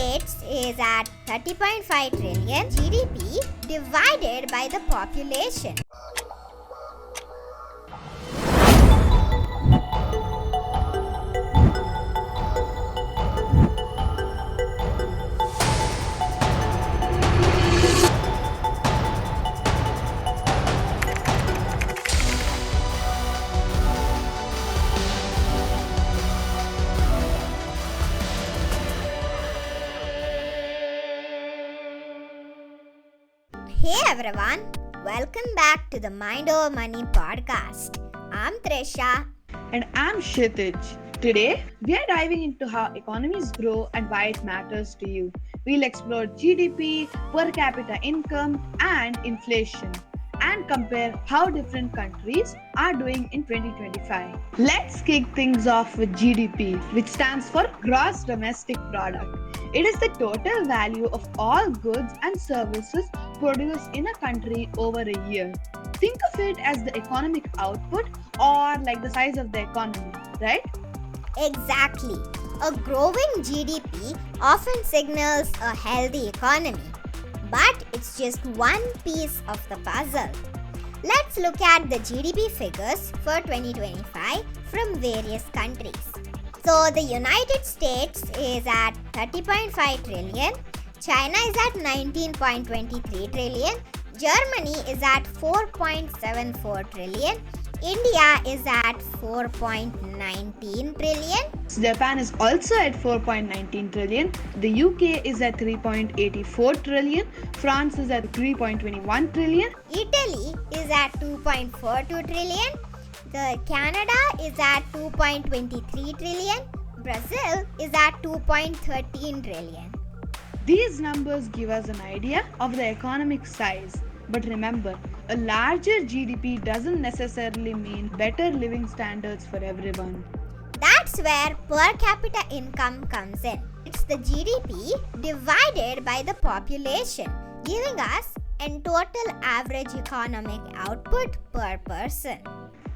States is at 30.5 trillion GDP divided by the population. Hey everyone, welcome back to the Mind Over Money podcast. I'm Trisha. And I'm Kshithij. Today, we are diving into how economies grow and why it matters to you. We'll explore GDP, per capita income, and inflation, and compare how different countries are doing in 2025. Let's kick things off with GDP, which stands for Gross Domestic Product. It is the total value of all goods and services produced in a country over a year. Think of it as the economic output or like the size of the economy, right? Exactly. A growing GDP often signals a healthy economy, but it's just one piece of the puzzle. Let's look at the GDP figures for 2025 from various countries. So the United States is at 30.5 trillion, China is at 19.23 trillion, Germany is at 4.74 trillion, India is at 4.19 trillion. Japan is also at 4.19 trillion, the UK is at 3.84 trillion, France is at 3.21 trillion, Italy is at 2.42 trillion, Canada is at 2.23 trillion, Brazil is at 2.13 trillion. These numbers give us an idea of the economic size. But remember, a larger GDP doesn't necessarily mean better living standards for everyone. That's where per capita income comes in. It's the GDP divided by the population, giving us a total average economic output per person.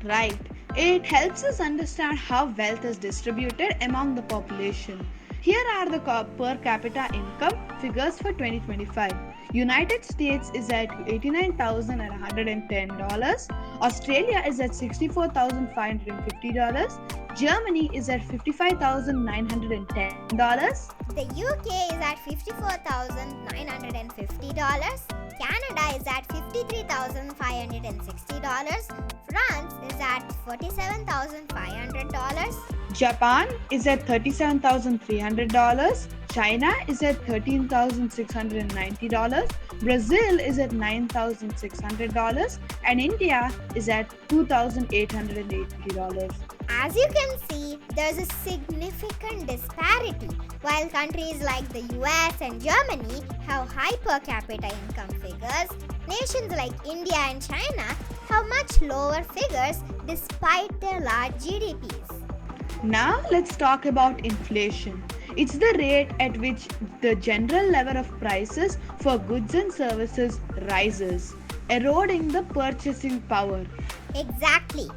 Right. It helps us understand how wealth is distributed among the population. Here are the per capita income figures for 2025. United States is at $89,110. Australia is at $64,550. Germany is at $55,910. The UK is at $54,950. Canada is at $53,560. France is at $47,500. Japan is at $37,300. China is at $13,690. Brazil is at $9,600. And India is at $2,880. As you can see, there's a significant disparity. While countries like the US and Germany have high per capita income figures, nations like India and China have much lower figures despite their large GDPs. Now let's talk about inflation. It's the rate at which the general level of prices for goods and services rises, eroding the purchasing power. Exactly.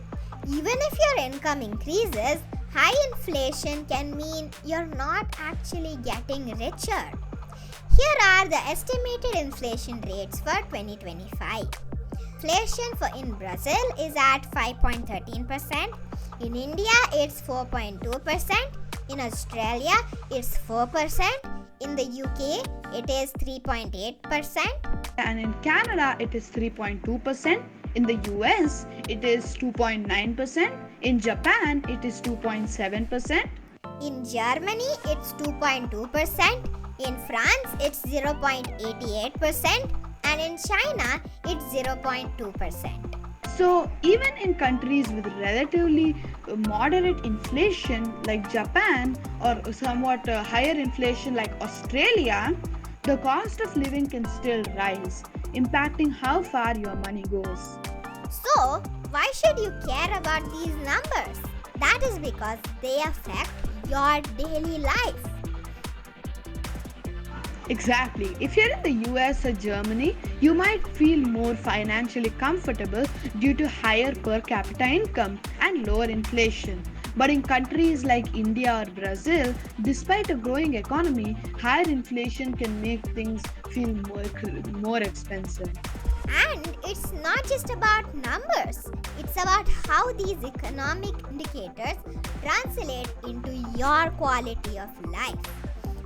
Even if your income increases, high inflation can mean you're not actually getting richer. Here are the estimated inflation rates for 2025. Inflation in Brazil is at 5.13%. In India, it's 4.2%. In Australia, it's 4%. In the UK, it is 3.8%. And in Canada, it is 3.2%. In the US, it is 2.9%. In Japan, it is 2.7%. In Germany, it's 2.2%. In France, it's 0.88%. And in China, it's 0.2%. So, even in countries with relatively moderate inflation like Japan or somewhat higher inflation like Australia, the cost of living can still rise, impacting how far your money goes. So, why should you care about these numbers? That is because they affect your daily life. Exactly. If you're in the US or Germany, you might feel more financially comfortable due to higher per capita income and lower inflation. But in countries like India or Brazil, despite a growing economy, higher inflation can make things feel more expensive. And it's not just about numbers, it's about how these economic indicators translate into your quality of life.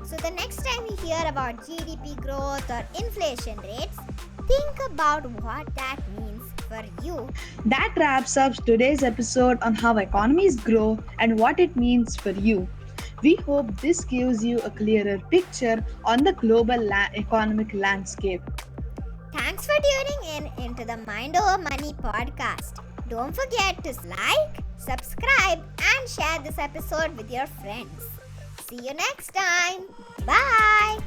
So, the next time you hear about GDP growth or inflation rates, think about what that means for you. That wraps up today's episode on how economies grow and what it means for you. We hope this gives you a clearer picture on the global economic landscape. Thanks for tuning in into the Mind Over Money podcast. Don't forget to like, subscribe, and share this episode with your friends. See you next time. Bye.